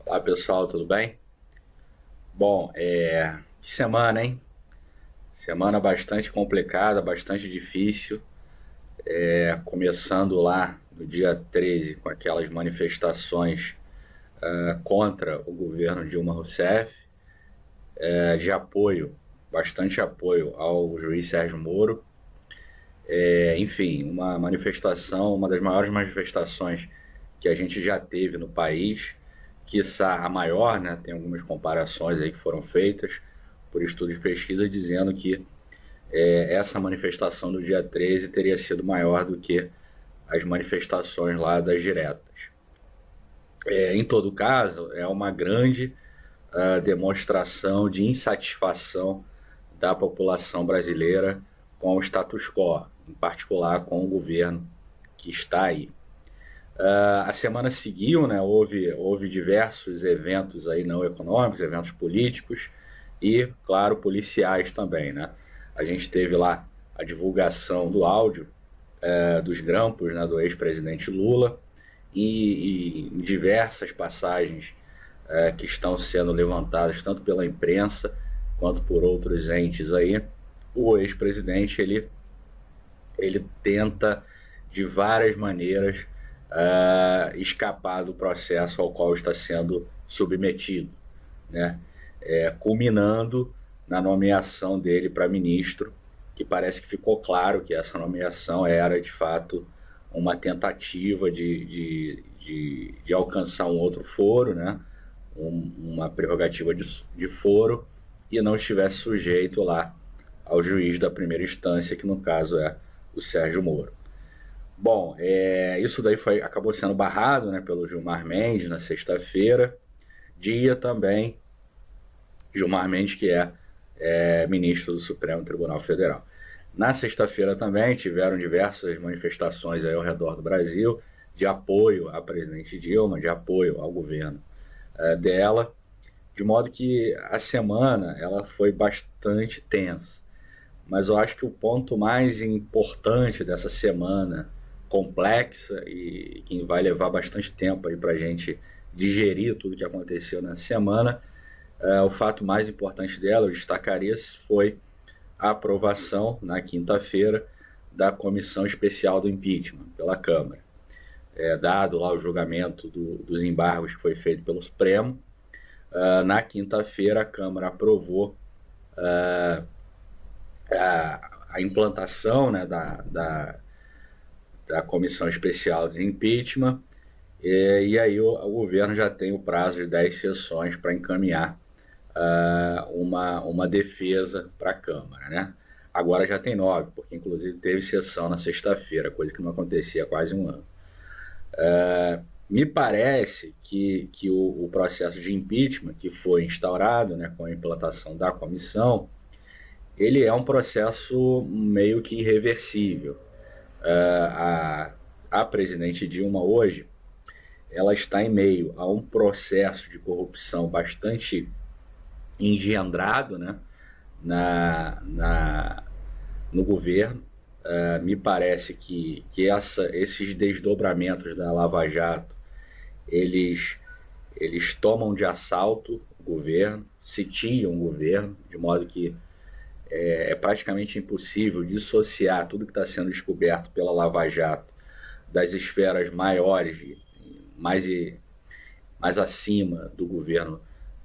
Olá pessoal, tudo bem? Bom, que semana, hein? Semana bastante complicada, bastante difícil. Começando lá no dia 13 com aquelas manifestações contra o governo Dilma Rousseff, de apoio, bastante apoio ao juiz Sérgio Moro. Enfim, uma manifestação, uma das maiores manifestações que a gente já teve no país, quiçá a maior, né? Tem algumas comparações aí que foram feitas por estudos de pesquisa dizendo que essa manifestação do dia 13 teria sido maior do que as manifestações lá das diretas. Em todo caso, é uma grande demonstração de insatisfação da população brasileira com o status quo, em particular com o governo que está aí. A semana seguiu, né, houve diversos eventos aí não econômicos, eventos políticos e, claro, policiais também, né? A gente teve lá a divulgação do áudio dos grampos, né, do ex-presidente Lula e em diversas passagens que estão sendo levantadas tanto pela imprensa quanto por outros entes aí. O ex-presidente ele tenta de várias maneiras escapar do processo ao qual está sendo submetido, né? Culminando na nomeação dele para ministro, que parece que ficou claro que essa nomeação era de fato uma tentativa de alcançar um outro foro, né? Uma prerrogativa de foro, e não estivesse sujeito lá ao juiz da primeira instância, que no caso é o Sérgio Moro. Bom, isso daí acabou sendo barrado, né, pelo Gilmar Mendes na sexta-feira, dia também Gilmar Mendes, que é ministro do Supremo Tribunal Federal. Na sexta-feira também tiveram diversas manifestações aí ao redor do Brasil de apoio à presidente Dilma, de apoio ao governo dela, de modo que a semana ela foi bastante tensa. Mas eu acho que o ponto mais importante dessa semana complexa e que vai levar bastante tempo aí para a gente digerir tudo que aconteceu nessa semana, o fato mais importante dela, eu destacaria, foi a aprovação na quinta-feira da comissão especial do impeachment pela Câmara. Dado lá o julgamento dos embargos que foi feito pelo Supremo, na quinta-feira a Câmara aprovou a implantação, né, da comissão especial de impeachment, e aí o governo já tem o prazo de 10 sessões para encaminhar uma defesa para a Câmara, né? Agora já tem 9, porque inclusive teve sessão na sexta-feira, coisa que não acontecia há quase um ano. Me parece que o processo de impeachment que foi instaurado, né, com a implantação da comissão, ele é um processo meio que irreversível. A presidente Dilma hoje, ela está em meio a um processo de corrupção bastante engendrado, né, no governo. Me parece que esses desdobramentos da Lava Jato, eles tomam de assalto o governo, sitiam o governo, de modo que é praticamente impossível dissociar tudo que está sendo descoberto pela Lava Jato das esferas maiores, mais acima do governo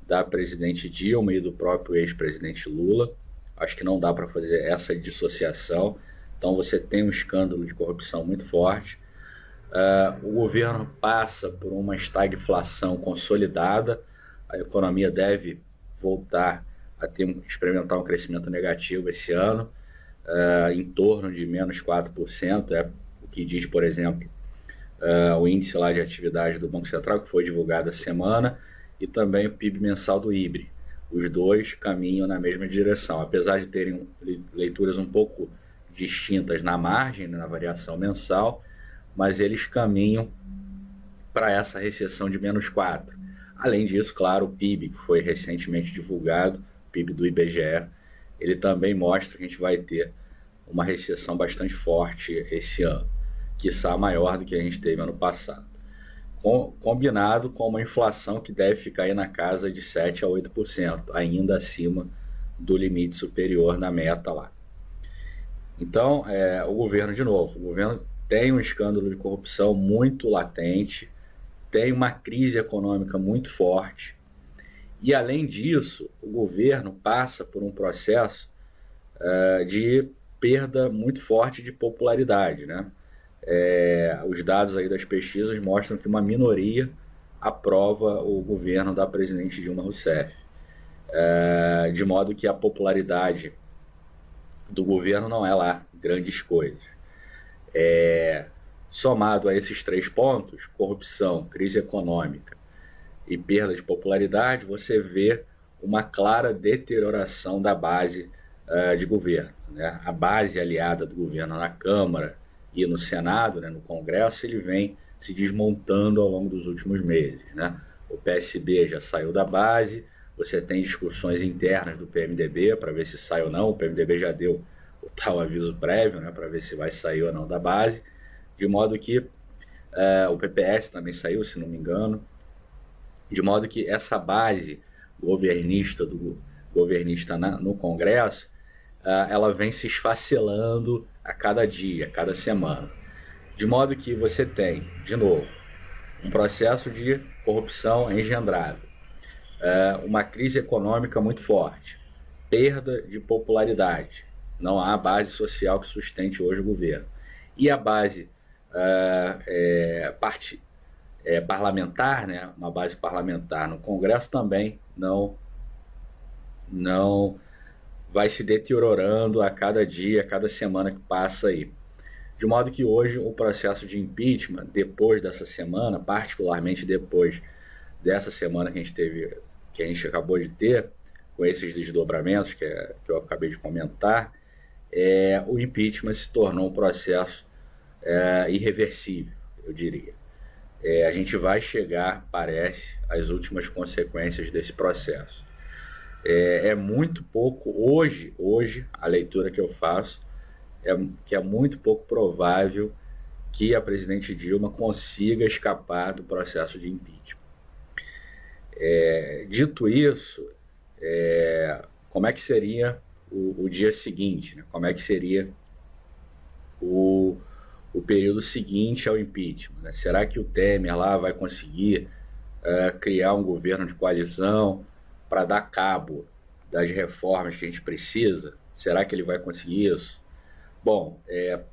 da presidente Dilma e do próprio ex-presidente Lula. Acho que não dá para fazer essa dissociação. Então você tem um escândalo de corrupção muito forte. O governo passa por uma estagflação consolidada, a economia deve voltar a experimentar um crescimento negativo esse ano, em torno de menos 4%, o que diz, por exemplo, o índice lá de atividade do Banco Central, que foi divulgado essa semana, e também o PIB mensal do IBRE. Os dois caminham na mesma direção, apesar de terem leituras um pouco distintas na margem, na variação mensal, mas eles caminham para essa recessão de menos 4%. Além disso, claro, o PIB, que foi recentemente divulgado, o PIB do IBGE, ele também mostra que a gente vai ter uma recessão bastante forte esse ano, quiçá maior do que a gente teve ano passado. combinado com uma inflação que deve ficar aí na casa de 7 a 8%, ainda acima do limite superior na meta lá. Então, o governo tem um escândalo de corrupção muito latente, tem uma crise econômica muito forte, e além disso, o governo passa por um processo de perda muito forte de popularidade, né? Os dados aí das pesquisas mostram que uma minoria aprova o governo da presidente Dilma Rousseff, de modo que a popularidade do governo não é lá grandes coisas. Somado a esses 3 pontos, corrupção, crise econômica e perda de popularidade, você vê uma clara deterioração da base de governo, né? A base aliada do governo na Câmara e no Senado, né, no Congresso, ele vem se desmontando ao longo dos últimos meses, né? O PSB já saiu da base, você tem discussões internas do PMDB para ver se sai ou não, o PMDB já deu o tal aviso prévio, né, para ver se vai sair ou não da base, de modo que o PPS também saiu, se não me engano, de modo que essa base governista no Congresso, ela vem se esfacelando a cada dia, a cada semana. De modo que você tem, de novo, um processo de corrupção engendrado, uma crise econômica muito forte, perda de popularidade, não há base social que sustente hoje o governo. E a base parlamentar, né, uma base parlamentar no Congresso também não vai se deteriorando a cada dia, a cada semana que passa aí. De modo que hoje o processo de impeachment, depois dessa semana, particularmente depois dessa semana que a gente acabou de ter, com esses desdobramentos que eu acabei de comentar, o impeachment se tornou um processo irreversível, eu diria. A gente vai chegar, parece, às últimas consequências desse processo. É muito pouco, hoje a leitura que eu faço que é muito pouco provável que a presidente Dilma consiga escapar do processo de impeachment. Dito isso, como é que seria o dia seguinte, né? Como é que seria o período seguinte ao impeachment, né? Será que o Temer lá vai conseguir criar um governo de coalizão para dar cabo das reformas que a gente precisa? Será que ele vai conseguir isso? Bom,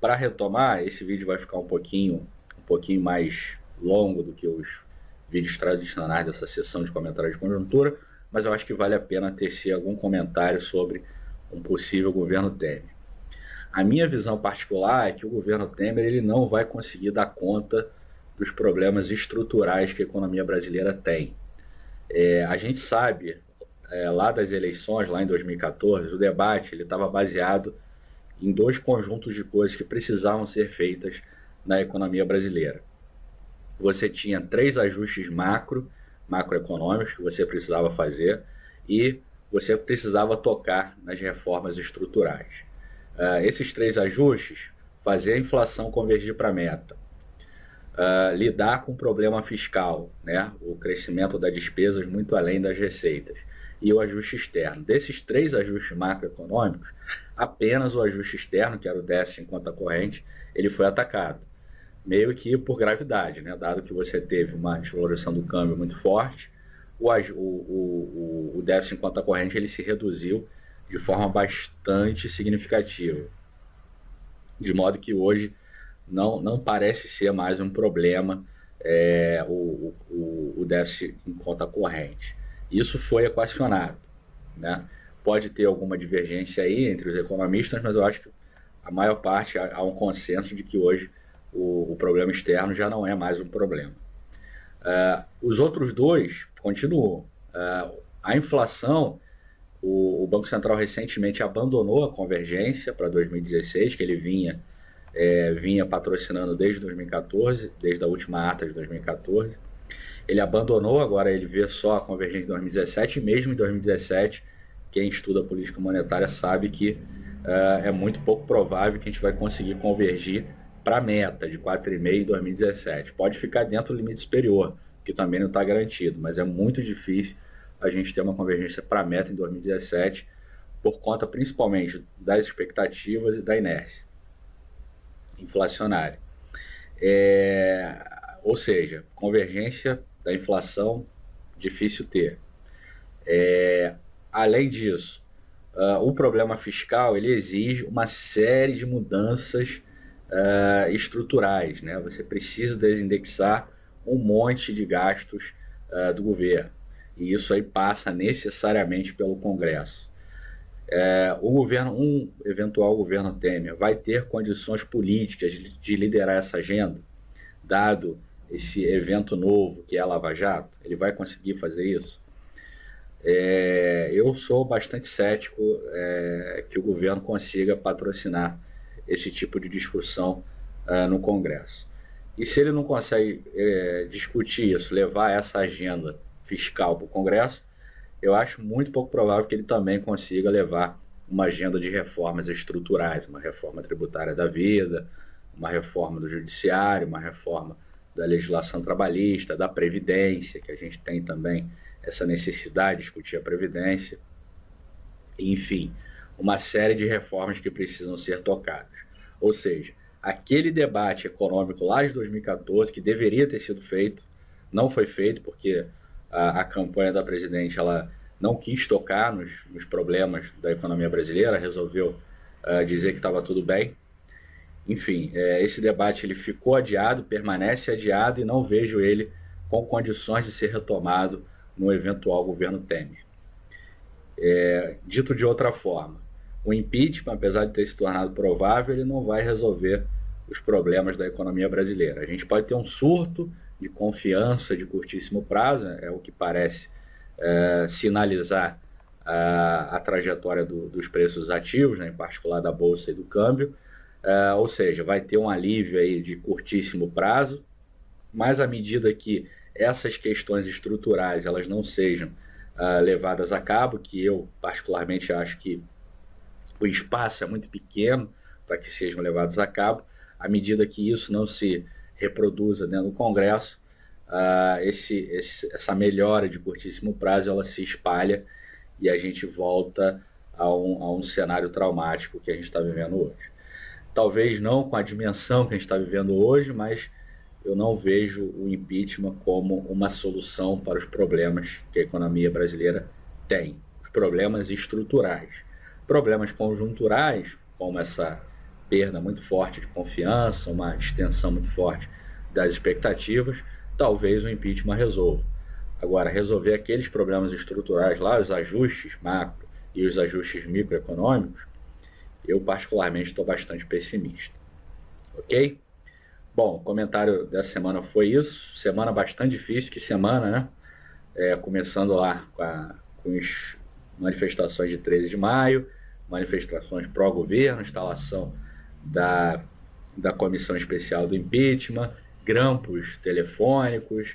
para retomar, esse vídeo vai ficar um pouquinho mais longo do que os vídeos tradicionais dessa sessão de comentário de conjuntura, mas eu acho que vale a pena tecer algum comentário sobre um possível governo Temer. A minha visão particular é que o governo Temer ele não vai conseguir dar conta dos problemas estruturais que a economia brasileira tem. A gente sabe, lá das eleições, lá em 2014, o debate estava baseado em 2 conjuntos de coisas que precisavam ser feitas na economia brasileira. Você tinha 3 ajustes macroeconômicos que você precisava fazer e você precisava tocar nas reformas estruturais. Esses 3 ajustes, fazer a inflação convergir para a meta, lidar com o problema fiscal, né, o crescimento das despesas muito além das receitas, e o ajuste externo. Desses 3 ajustes macroeconômicos, apenas o ajuste externo, que era o déficit em conta corrente, ele foi atacado, meio que por gravidade, né? Dado que você teve uma desvalorização do câmbio muito forte, o déficit em conta corrente ele se reduziu de forma bastante significativa, de modo que hoje não parece ser mais um problema o déficit em conta corrente. Isso foi equacionado, né? Pode ter alguma divergência aí entre os economistas, mas eu acho que a maior parte há um consenso de que hoje o problema externo já não é mais um problema. Os outros 2 continuam. A inflação, o Banco Central recentemente abandonou a convergência para 2016, que ele vinha patrocinando desde 2014, desde a última ata de 2014. Ele abandonou, agora ele vê só a convergência de 2017, e mesmo em 2017, quem estuda política monetária sabe que é muito pouco provável que a gente vai conseguir convergir para a meta de 4,5 em 2017. Pode ficar dentro do limite superior, que também não está garantido, mas é muito difícil a gente ter uma convergência para a meta em 2017, por conta principalmente das expectativas e da inércia inflacionária. Ou seja, convergência da inflação, difícil ter. Além disso, o problema fiscal ele exige uma série de mudanças estruturais, né? Você precisa desindexar um monte de gastos do governo, e isso aí passa necessariamente pelo Congresso. Um eventual governo Temer vai ter condições políticas de liderar essa agenda, dado esse evento novo que é a Lava Jato? Ele vai conseguir fazer isso? Eu sou bastante cético que o governo consiga patrocinar esse tipo de discussão no Congresso. E se ele não consegue discutir isso, levar essa agenda fiscal para o Congresso, eu acho muito pouco provável que ele também consiga levar uma agenda de reformas estruturais, uma reforma tributária da vida, uma reforma do judiciário, uma reforma da legislação trabalhista, da Previdência, que a gente tem também essa necessidade de discutir a Previdência. Enfim, uma série de reformas que precisam ser tocadas. Ou seja, aquele debate econômico lá de 2014, que deveria ter sido feito, não foi feito porque a campanha da presidente ela não quis tocar nos problemas da economia brasileira, resolveu dizer que estava tudo bem. Enfim, esse debate ele ficou adiado, permanece adiado, e não vejo ele com condições de ser retomado no eventual governo Temer. Dito de outra forma, o impeachment, apesar de ter se tornado provável, ele não vai resolver os problemas da economia brasileira. A gente pode ter um surto de confiança de curtíssimo prazo, é o que parece sinalizar a trajetória dos preços ativos, né, em particular da Bolsa e do câmbio, ou seja, vai ter um alívio aí de curtíssimo prazo, mas à medida que essas questões estruturais elas não sejam levadas a cabo, que eu particularmente acho que o espaço é muito pequeno para que sejam levados a cabo, à medida que isso não se reproduza dentro do Congresso, essa melhora de curtíssimo prazo ela se espalha e a gente volta a um cenário traumático que a gente está vivendo hoje. Talvez não com a dimensão que a gente está vivendo hoje, mas eu não vejo o impeachment como uma solução para os problemas que a economia brasileira tem. Os problemas estruturais. Problemas conjunturais, como essa perda muito forte de confiança, uma extensão muito forte das expectativas, talvez o impeachment resolva. Agora, resolver aqueles problemas estruturais lá, os ajustes macro e os ajustes microeconômicos, eu particularmente estou bastante pessimista. Ok? Bom, o comentário dessa semana foi isso. Semana bastante difícil, que semana, né? Começando lá com as manifestações de 13 de maio, manifestações pró-governo, instalação da comissão especial do impeachment, grampos telefônicos,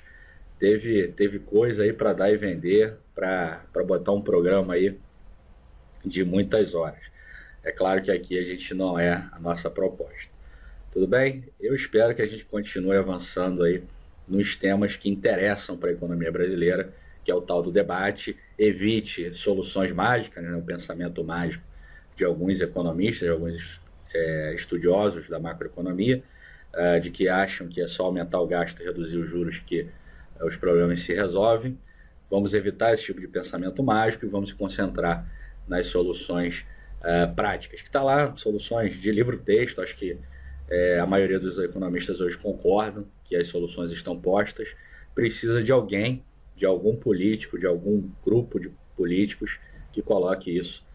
teve coisa aí para dar e vender, para botar um programa aí de muitas horas. É claro que aqui a gente não é a nossa proposta. Tudo bem? Eu espero que a gente continue avançando aí nos temas que interessam para a economia brasileira, que é o tal do debate, evite soluções mágicas, né, o pensamento mágico de alguns economistas, de alguns estudiosos da macroeconomia, de que acham que é só aumentar o gasto e reduzir os juros que os problemas se resolvem. Vamos evitar esse tipo de pensamento mágico e vamos se concentrar nas soluções práticas, que está lá, soluções de livro-texto. Acho que a maioria dos economistas hoje concordam que as soluções estão postas. Precisa de alguém, de algum político, de algum grupo de políticos que coloque isso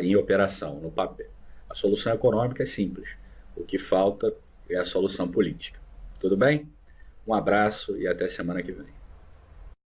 em operação, no papel. A solução econômica é simples. O que falta é a solução política. Tudo bem? Um abraço e até semana que vem.